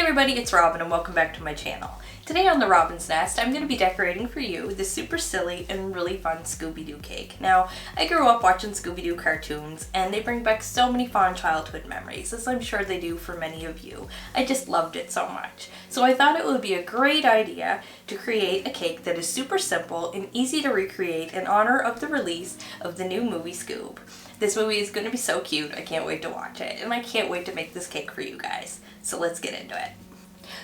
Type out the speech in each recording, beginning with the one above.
everybody, it's Robin and welcome back to my channel. Today on the Robin's Nest, I'm going to be decorating for you this super silly and really fun Scooby Doo cake. Now, I grew up watching Scooby Doo cartoons and they bring back so many fond childhood memories, as I'm sure they do for many of you. I just loved it so much. So I thought it would be a great idea to create a cake that is super simple and easy to recreate in honor of the release of the new movie Scoob. This movie is going to be so cute, I can't wait to watch it, and I can't wait to make this cake for you guys. So let's get into it.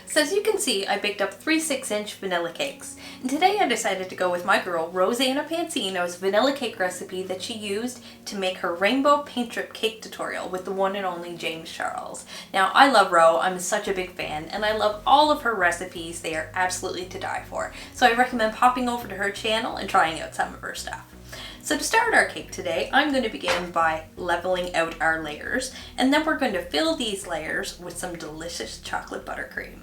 So as you can see, I baked up 3 6-inch vanilla cakes, and today I decided to go with my girl Rosanna Pansino's vanilla cake recipe that she used to make her rainbow paint strip cake tutorial with the one and only James Charles. Now I love Ro, I'm such a big fan, and I love all of her recipes. They are absolutely to die for. So I recommend popping over to her channel and trying out some of her stuff. So to start our cake today, I'm going to begin by leveling out our layers, and then we're going to fill these layers with some delicious chocolate buttercream.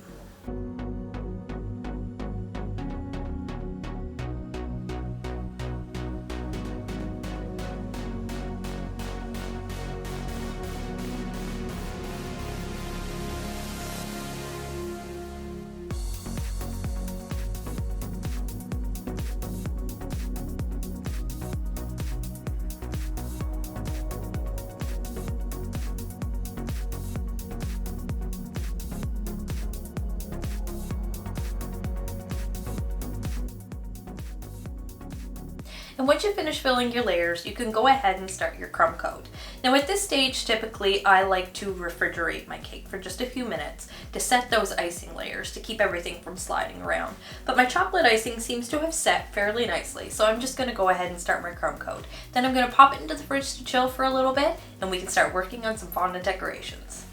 And once you finish filling your layers, you can go ahead and start your crumb coat. Now at this stage, typically I like to refrigerate my cake for just a few minutes to set those icing layers to keep everything from sliding around. But my chocolate icing seems to have set fairly nicely, so I'm just going to go ahead and start my crumb coat. Then I'm going to pop it into the fridge to chill for a little bit, and we can start working on some fondant decorations.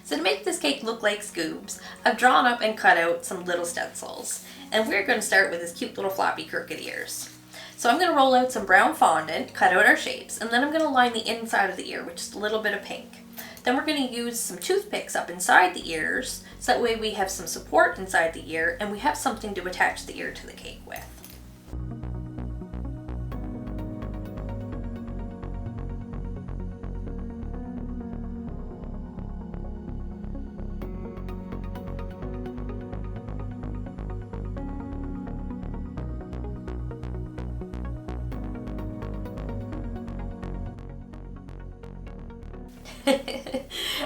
So to make this cake look like Scoob's, I've drawn up and cut out some little stencils. And we're going to start with his cute little floppy crooked ears. So I'm going to roll out some brown fondant, cut out our shapes, and then I'm going to line the inside of the ear with just a little bit of pink. Then we're going to use some toothpicks up inside the ears, so that way we have some support inside the ear and we have something to attach the ear to the cake with.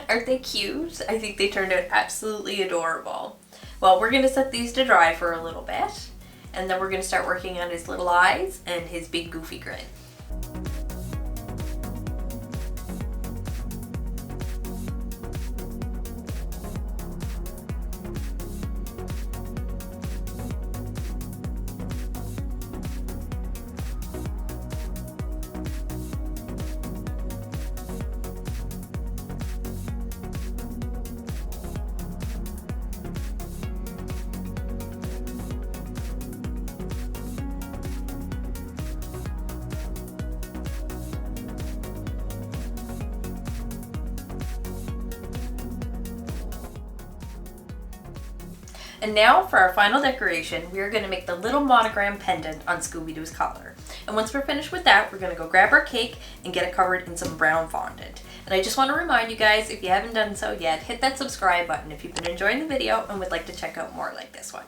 Aren't they cute? I think they turned out absolutely adorable. Well, we're going to set these to dry for a little bit, and then we're going to start working on his little eyes and his big goofy grin. And now for our final decoration, we are going to make the little monogram pendant on Scooby Doo's collar. And once we're finished with that, we're going to go grab our cake and get it covered in some brown fondant. And I just want to remind you guys, if you haven't done so yet, hit that subscribe button if you've been enjoying the video and would like to check out more like this one.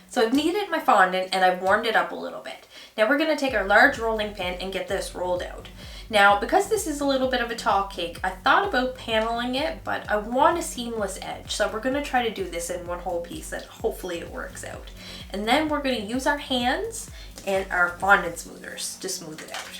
So I've kneaded my fondant and I've warmed it up a little bit. Now we're going to take our large rolling pin and get this rolled out. Now, because this is a little bit of a tall cake, I thought about paneling it, but I want a seamless edge. So we're going to try to do this in one whole piece that hopefully it works out. And then we're going to use our hands and our fondant smoothers to smooth it out.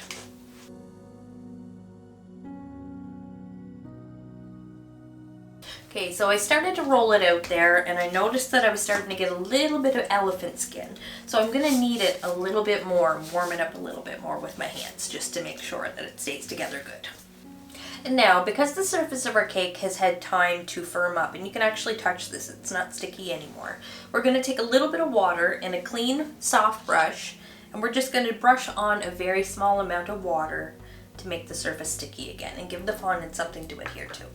Okay, so I started to roll it out there and I noticed that I was starting to get a little bit of elephant skin. So I'm going to knead it a little bit more, warm it up a little bit more with my hands just to make sure that it stays together good. And now, because the surface of our cake has had time to firm up, and you can actually touch this, it's not sticky anymore, we're going to take a little bit of water in a clean, soft brush, and we're just going to brush on a very small amount of water to make the surface sticky again and give the fondant something to adhere to.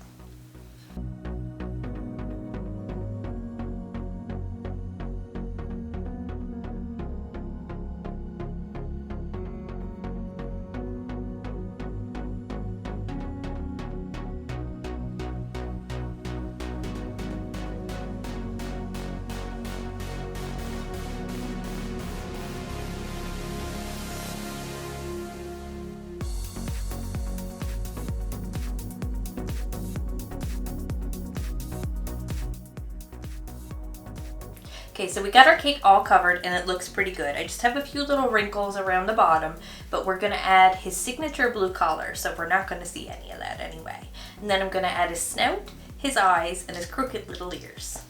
Okay, so we got our cake all covered and it looks pretty good. I just have a few little wrinkles around the bottom, but we're gonna add his signature blue collar, so we're not gonna see any of that anyway. And then I'm gonna add his snout, his eyes, and his crooked little ears.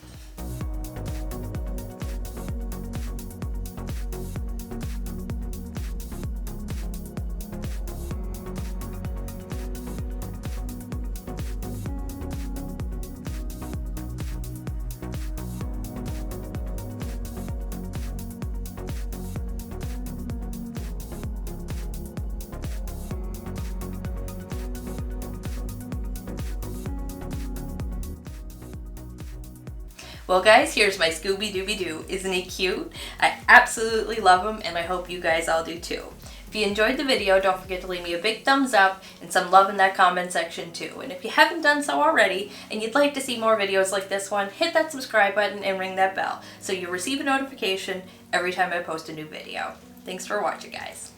Well guys, here's my Scooby Doo. Isn't he cute? I absolutely love him and I hope you guys all do too. If you enjoyed the video, don't forget to leave me a big thumbs up and some love in that comment section too. And if you haven't done so already and you'd like to see more videos like this one, hit that subscribe button and ring that bell so you receive a notification every time I post a new video. Thanks for watching, guys.